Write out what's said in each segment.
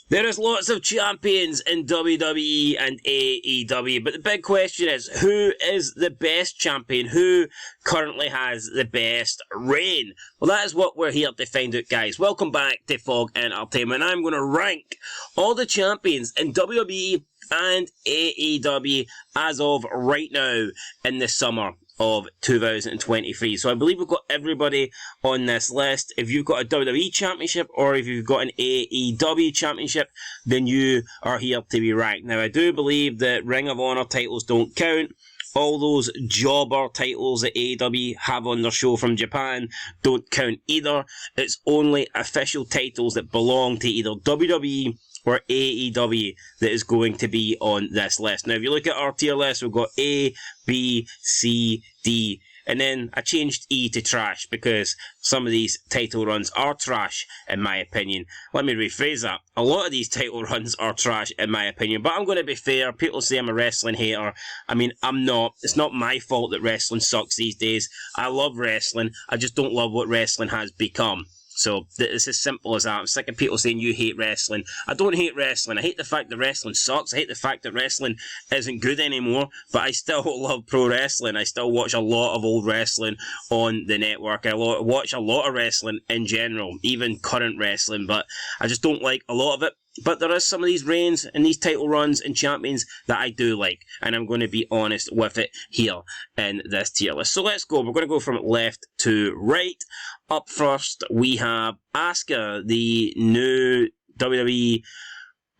There is lots of champions in WWE and AEW, but the big question is, who is the best champion? Who currently has the best reign? Well, that is what we're here to find out, guys. Welcome back to Fog Entertainment. I'm going to rank all the champions in WWE and AEW as of right now in the summer of 2023. So I believe we've got everybody on this list. If you've got a WWE Championship or if you've got an AEW Championship, then you are here to be ranked. Now, I do believe that Ring of Honor titles don't count. All those jobber titles that AEW have on their show from Japan don't count either. It's only official titles that belong to either WWE or AEW that is going to be on this list. Now, if you look at our tier list, we've got A, B, C, D, and then I changed E to trash because some of these title runs are trash, in my opinion. Let me rephrase that. A lot of these title runs are trash, in my opinion, but I'm going to be fair. People say I'm a wrestling hater. I mean, I'm not. It's not my fault that wrestling sucks these days. I love wrestling. I just don't love what wrestling has become. So, it's as simple as that. I'm sick of people saying you hate wrestling. I don't hate wrestling. I hate the fact that wrestling sucks. I hate the fact that wrestling isn't good anymore. But I still love pro wrestling. I still watch a lot of old wrestling on the network. I watch a lot of wrestling in general, even current wrestling. But I just don't like a lot of it. But there is some of these reigns and these title runs and champions that I do like. And I'm going to be honest with it here in this tier list. So let's go. We're going to go from left to right. Up first, we have Asuka, the new WWE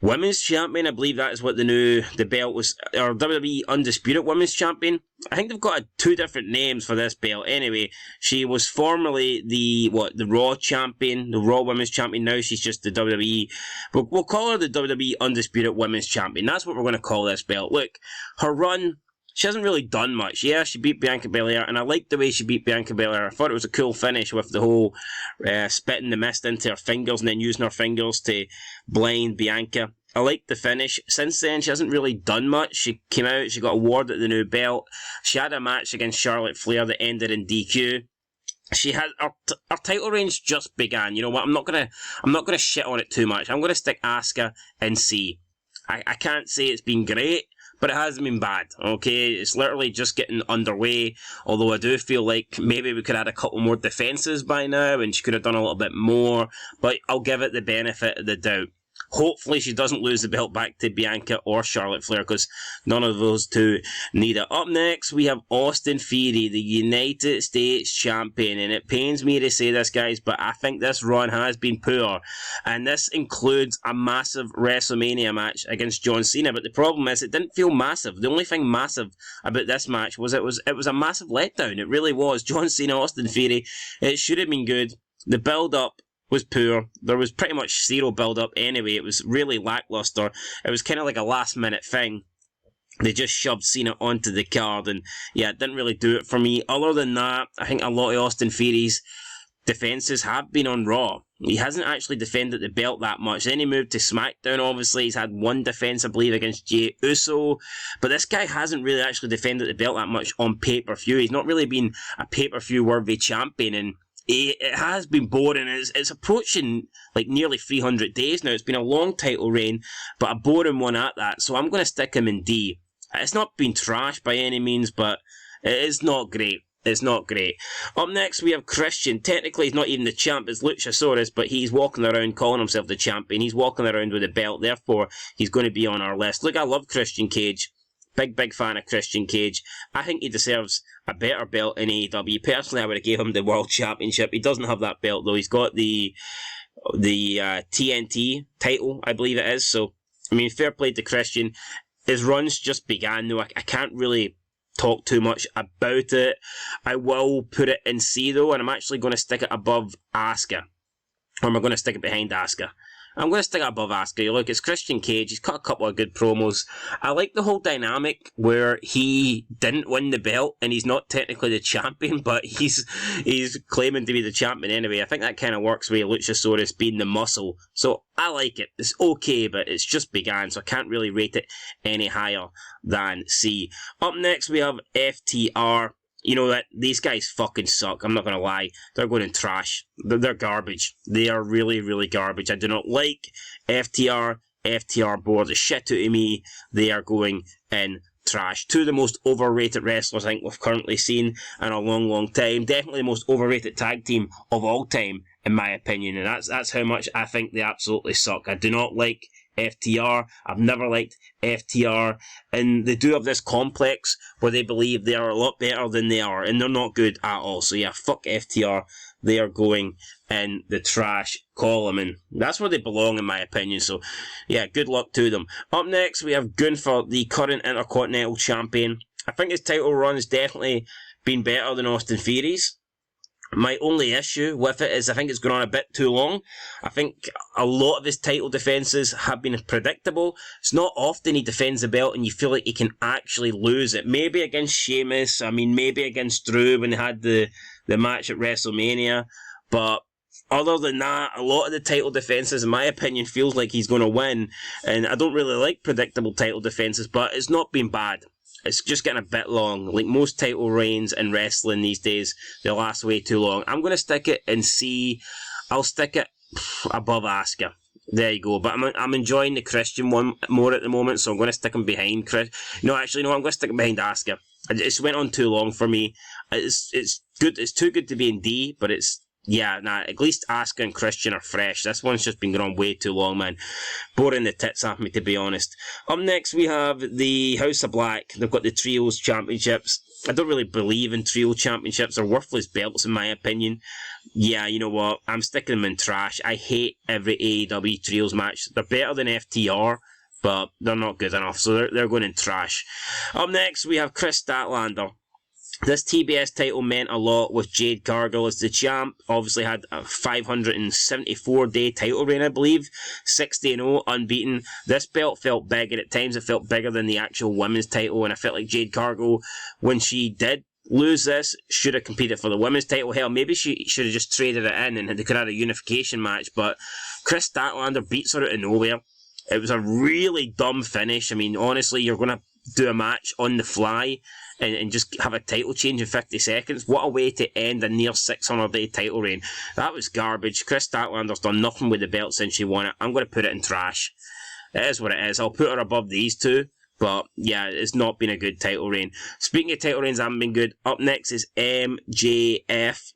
Women's Champion. I believe that is what the belt was, or WWE Undisputed Women's Champion. I think they've got two different names for this belt. Anyway, she was formerly the Raw Champion, the Raw Women's Champion. Now she's just the WWE. We'll call her the WWE Undisputed Women's Champion. That's what we're going to call this belt. Look, her run, she hasn't really done much. Yeah, she beat Bianca Belair, and I liked the way she beat Bianca Belair. I thought it was a cool finish with the whole spitting the mist into her fingers and then using her fingers to blind Bianca. I liked the finish. Since then, she hasn't really done much. She came out, she got awarded the new belt. She had a match against Charlotte Flair that ended in DQ. She had her title reigns just began. You know what? I'm not gonna shit on it too much. I'm gonna stick Asuka in C. I can't say it's been great, but it hasn't been bad, okay? It's literally just getting underway, although I do feel like maybe we could add a couple more defences by now, and she could have done a little bit more, but I'll give it the benefit of the doubt. Hopefully she doesn't lose the belt back to Bianca or Charlotte Flair, because none of those two need it. Up next, we have Austin Theory, the United States Champion. And it pains me to say this, guys, but I think this run has been poor. And this includes a massive WrestleMania match against John Cena. But the problem is, it didn't feel massive. The only thing massive about this match was it was a massive letdown. It really was. John Cena, Austin Theory. It should have been good. The build-up was poor. There was pretty much zero build-up anyway. It was really lackluster. It was kind of like a last-minute thing. They just shoved Cena onto the card, and yeah, it didn't really do it for me. Other than that, I think a lot of Austin Theory's defences have been on Raw. He hasn't actually defended the belt that much. Then he moved to SmackDown, obviously. He's had one defence, I believe, against Jey Uso. But this guy hasn't really actually defended the belt that much on pay-per-view. He's not really been a pay-per-view worthy champion, and it has been boring. It's approaching like nearly 300 days now. It's been a long title reign, but a boring one at that. So I'm going to stick him in D. It's not been trash by any means, but it is not great. It's not great. Up next, we have Christian. Technically, he's not even the champ. It's Luchasaurus, but he's walking around calling himself the champion. He's walking around with a belt. Therefore, he's going to be on our list. Look, I love Christian Cage. Big fan of Christian Cage. I think he deserves a better belt in AEW. Personally, I would have gave him the World Championship. He doesn't have that belt, though. He's got the TNT title, I believe it is. So, I mean, fair play to Christian. His runs just began, though. I can't really talk too much about it. I will put it in C, though, and I'm actually going to stick it above Asuka. Or am I going to stick it behind Asuka? I'm going to stick it above Asuka. Look, it's Christian Cage. He's cut a couple of good promos. I like the whole dynamic where he didn't win the belt and he's not technically the champion, but he's claiming to be the champion anyway. I think that kind of works with Luchasaurus being the muscle. So I like it. It's okay, but it's just began, so I can't really rate it any higher than C. Up next, we have FTR. you know that these guys fucking suck. I'm not going to lie. They're going in trash. They're garbage. They are really, really garbage. I do not like FTR. FTR bore the shit out of me. They are going in trash. Two of the most overrated wrestlers I think we've currently seen in a long, long time. Definitely the most overrated tag team of all time, in my opinion. And that's how much I think they absolutely suck. I do not like FTR. I've never liked FTR, and they do have this complex where they believe they are a lot better than they are, and they're not good at all. So yeah, fuck FTR. They are going in the trash column, and that's where they belong in my opinion. So yeah, good luck to them. Up next we have Gunther, the current Intercontinental Champion. I think his title run has definitely been better than Austin Theory's. My only issue with it is I think it's gone on a bit too long. I think a lot of his title defences have been predictable. It's not often he defends the belt and you feel like he can actually lose it. Maybe against Sheamus, maybe against Drew when they had the match at WrestleMania. But other than that, a lot of the title defences, in my opinion, feels like he's going to win. And I don't really like predictable title defences, but it's not been bad. It's just getting a bit long. Like most title reigns in wrestling these days, they last way too long. I'm going to stick it in C. I'll stick it above Asuka. There you go. But I'm enjoying the Christian one more at the moment, so I'm going to stick him behind Chris. No, I'm going to stick him behind Asuka. It just went on too long for me. It's good. It's too good to be in D, but at least Asuka and Christian are fresh. This one's just been going on way too long, man. Boring the tits off me, to be honest. Up next, we have the House of Black. They've got the Trios Championships. I don't really believe in Trio Championships. They're worthless belts, in my opinion. Yeah, you know what? I'm sticking them in trash. I hate every AEW Trios match. They're better than FTR, but they're not good enough, so they're going in trash. Up next, we have Chris Statlander. This TBS title meant a lot with Jade Cargill as the champ. Obviously had a 574-day title reign, I believe. 60-0, unbeaten. This belt felt big, and at times it felt bigger than the actual women's title, and I felt like Jade Cargill, when she did lose this, should have competed for the women's title. Hell, maybe she should have just traded it in and they could have had a unification match, but Chris Statlander beats her out of nowhere. It was a really dumb finish. Honestly, you're going to do a match on the fly and just have a title change in 50 seconds. What a way to end a near 600-day title reign. That was garbage. Chris Statlander's done nothing with the belt since she won it. I'm going to put it in trash. It is what it is. I'll put her above these two. But yeah, it's not been a good title reign. Speaking of title reigns, haven't been good. Up next is MJF,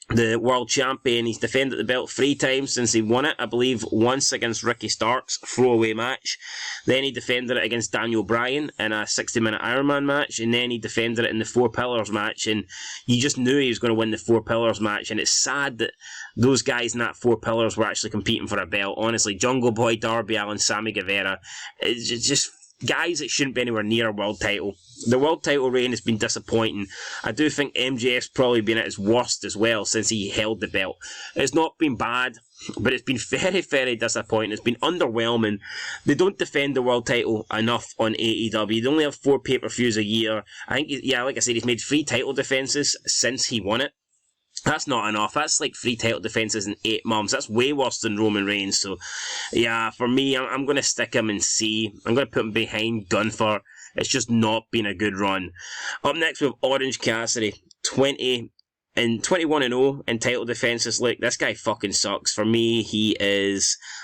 the world champion. He's defended the belt 3 times since he won it. I believe once against Ricky Starks, throwaway match. Then he defended it against Daniel Bryan in a 60-minute Iron Man match. And then he defended it in the 4 Pillars match. And you just knew he was going to win the 4 Pillars match. And it's sad that those guys in that 4 Pillars were actually competing for a belt. Honestly, Jungle Boy, Darby Allin, Sammy Guevara. It's just guys that shouldn't be anywhere near a world title. The world title reign has been disappointing. I do think MJF's probably been at his worst as well since he held the belt. It's not been bad, but it's been very, very disappointing. It's been underwhelming. They don't defend the world title enough on AEW. They only have 4 pay-per-views a year. I think, like I said, he's made 3 title defenses since he won it. That's not enough. That's like 3 title defences in 8 months. That's way worse than Roman Reigns. So, yeah, for me, I'm going to stick him in C. I'm going to put him behind Gunther. It's just not been a good run. Up next, we have Orange Cassidy. 21-0 in title defences. Look, this guy fucking sucks. For me,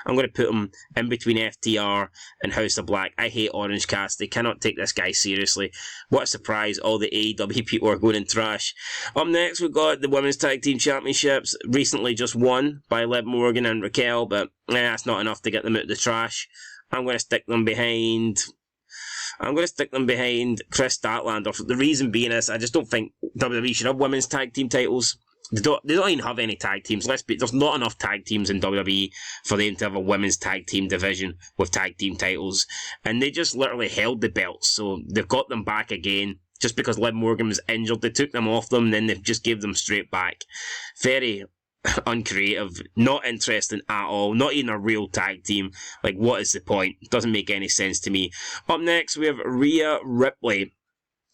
I'm going to put him in between FTR and House of Black. I hate Orange Cassidy. Cannot take this guy seriously. What a surprise. All the AEW people are going in trash. Up next, we've got the Women's Tag Team Championships. Recently just won by Liv Morgan and Raquel, but that's not enough to get them out of the trash. I'm going to stick them behind Chris Statlander. The reason being is I just don't think WWE should have women's tag team titles. They don't even have any tag teams. There's not enough tag teams in WWE for them to have a women's tag team division with tag team titles. And they just literally held the belts, so they've got them back again. Just because Liv Morgan was injured, they took them off them, and then they've just gave them straight back. Very uncreative, not interesting at all, not even a real tag team. Like, what is the point? Doesn't make any sense to me. Up next, we have Rhea Ripley.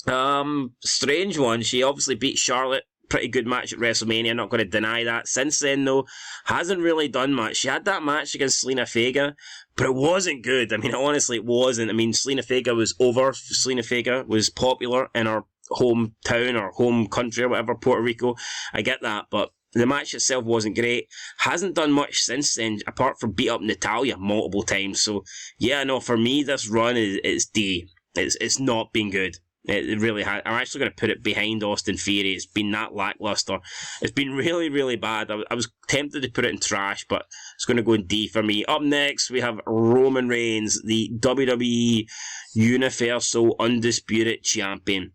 Strange one. She obviously beat Charlotte pretty good match at WrestleMania, not going to deny that. Since then, though, hasn't really done much. She had that match against Selena Vega, but it wasn't good. I mean, honestly, it wasn't. I mean, Selena Vega was over. Selena Vega was popular in her hometown or home country or whatever, Puerto Rico. I get that, but the match itself wasn't great. Hasn't done much since then, apart from beat up Natalya multiple times. So, yeah, no, for me, this run is D. It's not been good. It really has. I'm actually going to put it behind Austin Theory. It's been that lackluster. It's been really, really bad. I was tempted to put it in trash, but it's going to go in D for me. Up next, we have Roman Reigns, the WWE Universal Undisputed Champion.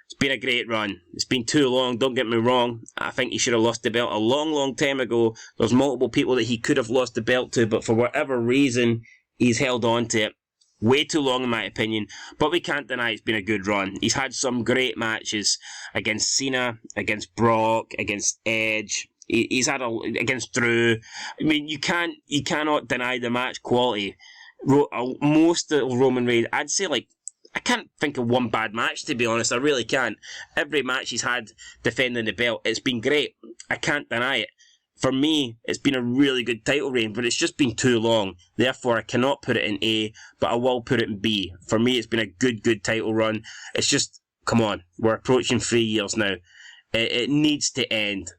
It's been a great run. It's been too long, don't get me wrong. I think he should have lost the belt a long, long time ago. There's multiple people that he could have lost the belt to, but for whatever reason, he's held on to it. Way too long in my opinion, but we can't deny it's been a good run. He's had some great matches against Cena, against Brock, against Edge. He's had against Drew. I mean, you cannot deny the match quality. Most of Roman Reigns, I'd say I can't think of one bad match, to be honest. I really can't. Every match he's had defending the belt, it's been great. I can't deny it. For me, it's been a really good title reign, but it's just been too long. Therefore, I cannot put it in A, but I will put it in B. For me, it's been a good title run. It's just, come on, we're approaching 3 years now. It needs to end.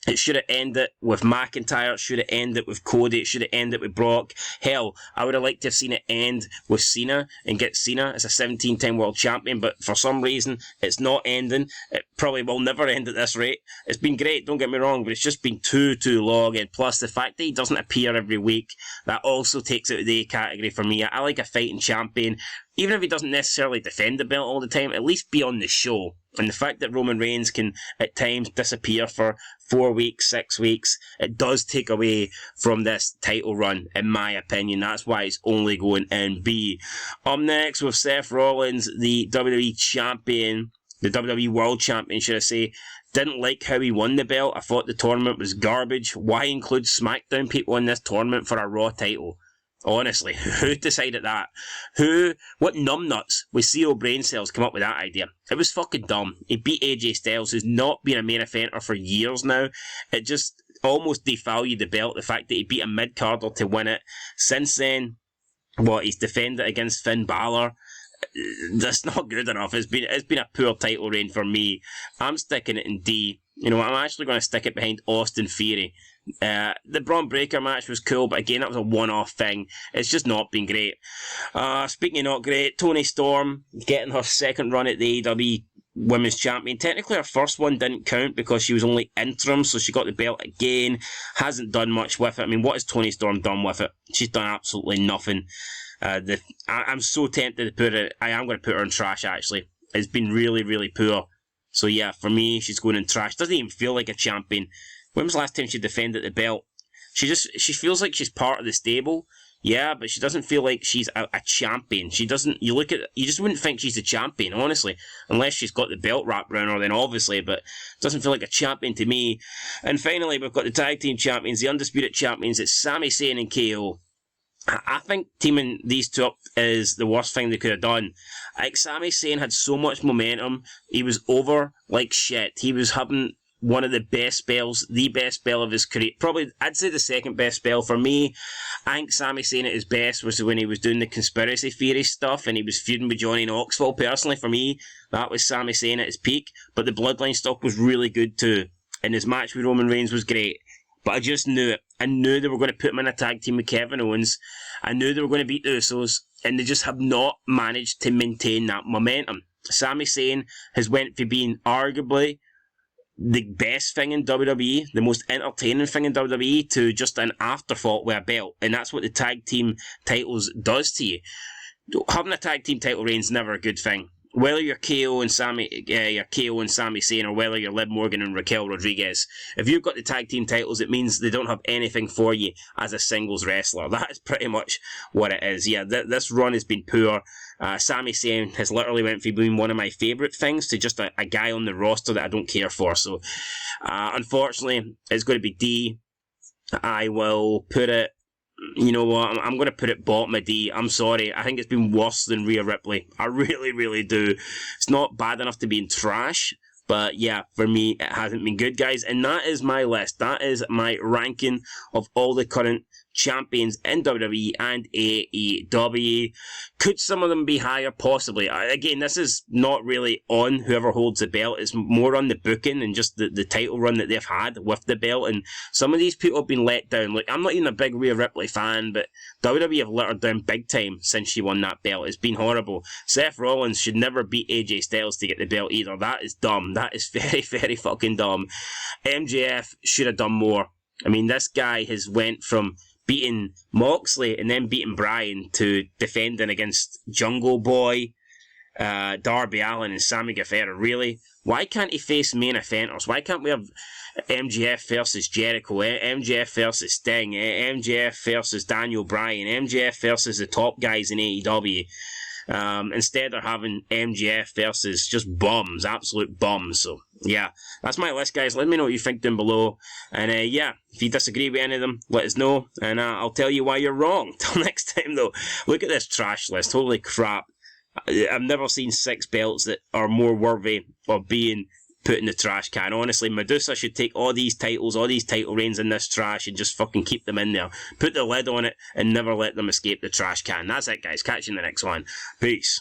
It should have ended with McIntyre. It should have ended with Cody. It should have ended with Brock. Hell, I would have liked to have seen it end with Cena and get Cena as a 17-time world champion, but for some reason, it's not ending. It probably will never end at this rate. It's been great, don't get me wrong, but it's just been too long, and plus the fact that he doesn't appear every week, that also takes it out of the A category for me. I like a fighting champion. Even if he doesn't necessarily defend the belt all the time, at least be on the show. And the fact that Roman Reigns can, at times, disappear for 4 weeks, 6 weeks, it does take away from this title run, in my opinion. That's why it's only going in B. Up next, with Seth Rollins, the WWE Champion, the WWE World Champion, should I say. Didn't like how he won the belt. I thought the tournament was garbage. Why include SmackDown people in this tournament for a Raw title? Honestly, who decided that? What numbnuts with CEO brain cells come up with that idea? It was fucking dumb. He beat AJ Styles, who's not been a main eventer for years now. It just almost devalued the belt, the fact that he beat a mid-carder to win it. Since then, he's defended against Finn Balor. That's not good enough. It's been a poor title reign for me. I'm sticking it in D. You know, I'm actually going to stick it behind Austin Theory. The Braun Breaker match was cool, but again, that was a one-off thing. It's just not been great. Speaking of not great, Toni Storm getting her second run at the AEW Women's Champion. Technically, her first one didn't count because she was only interim, so she got the belt again. Hasn't done much with it. I mean, what has Toni Storm done with it? She's done absolutely nothing. I'm so tempted to put it. I am going to put her in trash, actually. It's been really poor. So yeah, for me, she's going in trash. Doesn't even feel like a champion. When was the last time she defended the belt? She feels like she's part of the stable. Yeah, but she doesn't feel like she's a champion. She doesn't, you just wouldn't think she's a champion, honestly. Unless she's got the belt wrapped around her, then obviously, but it doesn't feel like a champion to me. And finally, we've got the tag team champions, the undisputed champions. It's Sami Zayn and KO. I think teaming these two up is the worst thing they could have done. Like, Sami Zayn had so much momentum. He was over like shit. He was having one of the best spells, the best spell of his career. Probably, I'd say the second best spell for me. I think Sami Zayn at his best was when he was doing the conspiracy theory stuff and he was feuding with Johnny Knoxville. Personally, for me, that was Sami Zayn at his peak. But the Bloodline stuff was really good too. And his match with Roman Reigns was great. But I just knew it. I knew they were going to put him in a tag team with Kevin Owens. I knew they were going to beat the Usos. And they just have not managed to maintain that momentum. Sami Zayn has went from being arguably the best thing in WWE, the most entertaining thing in WWE, to just an afterthought with a belt. And that's what the tag team titles does to you. Having a tag team title reign is never a good thing. Whether you're KO and Sami Zayn, or whether you're Liv Morgan and Raquel Rodriguez, if you've got the tag team titles, it means they don't have anything for you as a singles wrestler. That is pretty much what it is. Yeah, this run has been poor. Sami Zayn has literally went from being one of my favourite things to just a guy on the roster that I don't care for. So, unfortunately, it's going to be D. I will put it, you know what, I'm going to put it bottom of D. I'm sorry. I think it's been worse than Rhea Ripley. I really do. It's not bad enough to be in trash, But yeah, for me, it hasn't been good, guys. And that is my list. That is my ranking of all the current champions in WWE and AEW. Could some of them be higher? Possibly. Again, this is not really on whoever holds the belt. It's more on the booking and just the title run that they've had with the belt. And some of these people have been let down. Like, I'm not even a big Rhea Ripley fan, but WWE have let her down big time since she won that belt. It's been horrible. Seth Rollins should never beat AJ Styles to get the belt either. That is dumb. That is very, very fucking dumb. MJF should have done more. I mean, this guy has went from beating Moxley and then beating Bryan to defending against Jungle Boy, Darby Allin and Sammy Guevara. Really? Why can't he face main eventers? Why can't we have MJF versus Jericho, MJF versus Sting, MJF versus Daniel Bryan, MJF versus the top guys in AEW? Instead of having MJF versus just bums, absolute bums. So, yeah, that's my list, guys. Let me know what you think down below. And, yeah, if you disagree with any of them, let us know. And I'll tell you why you're wrong. Till next time, though, look at this trash list. Holy crap. I've never seen 6 belts that are more worthy of being put in the trash can. Honestly, Medusa should take all these titles, all these title reigns in this trash and just fucking keep them in there. Put the lid on it and never let them escape the trash can. That's it, guys. Catch you in the next one. Peace.